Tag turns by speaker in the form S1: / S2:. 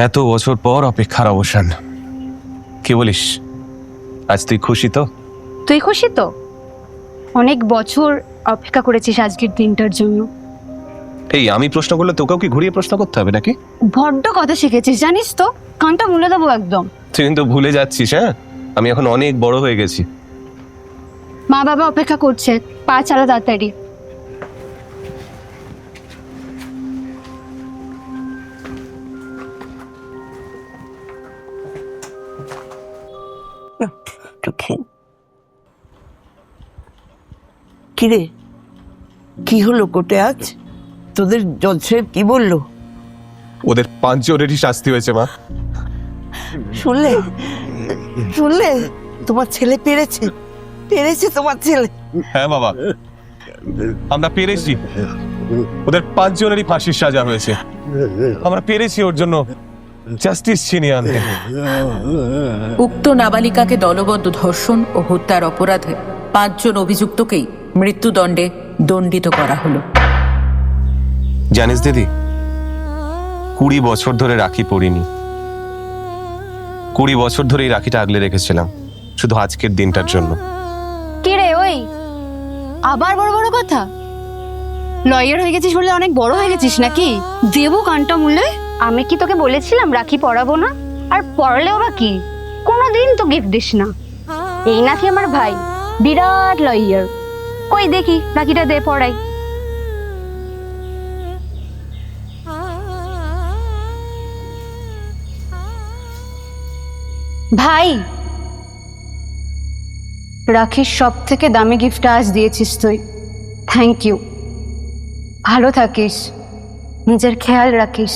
S1: এত বছর পর অপেক্ষার অবসান। কি বলিস, আজ তুই খুশি তো?
S2: তুই খুশি তো? অনেক বছর অপেক্ষা করেছিস আজকের দিনটার জন্য।
S1: এই আমি প্রশ্ন করলে তোকেও কি ঘুরিয়ে প্রশ্ন করতে হবে নাকি?
S2: বড্ড কথা শিখেছিস জানিস তো, কানটা মুলে দেবো একদম।
S1: তুই কিন্তু ভুলে যাচ্ছিস। হ্যাঁ, আমি এখন অনেক বড় হয়ে গেছি।
S2: মা বাবা অপেক্ষা করছে, পা চালা তাড়াতাড়ি।
S3: কিরে, কি হলো কোটে আজ? তোদের জজ সাহেব কি বললো?
S1: ওদের 5 জনেরই শাস্তি হয়েছে মা।
S3: শুনলে শুনলে তোমার ছেলে পেরেছে, পেরেছে তোমার ছেলে।
S1: হ্যাঁ বাবা, আমরা পেরেছি। ওদের 5 জনেরই ফাঁসির সাজা হয়েছে। আমরা পেরেছি ওর জন্য জাস্টিস ছিনিয়ে আনতে।
S4: উক্ত নাবালিকাকে দলবদ্ধ ধর্ষণ ও হত্যার অপরাধে 5 জন অভিযুক্তকেই মৃত্যুদণ্ডে দণ্ডিত করা হলো।
S1: জানিস দিদি, 20 বছর ধরে রাখি পরিনি। 20 বছর ধরে এই রাখিটা আগলে রেখেছিলাম শুধু আজকের দিনটার জন্য।
S2: কে রে ওই, আবার বড় বড় কথা? লয়ার হয়ে গেছিস বলে অনেক বড় হয়ে গেছিস নাকি? দেবো কানটা মুলে। আমি কি তোকে বলেছিলাম রাখি পরাবো না? আর পড়ালেও বা কি, কোনোদিন তো গিফট দিস না। এই নাকি আমার ভাই বিরাট লয়ার? কই দেখি রাখিটা দে, পড়াই। ভাই, রাখির সব থেকে দামি গিফট আজ দিয়েছিস তুই। Thank you. ভালো থাকিস, নিজের খেয়াল রাখিস।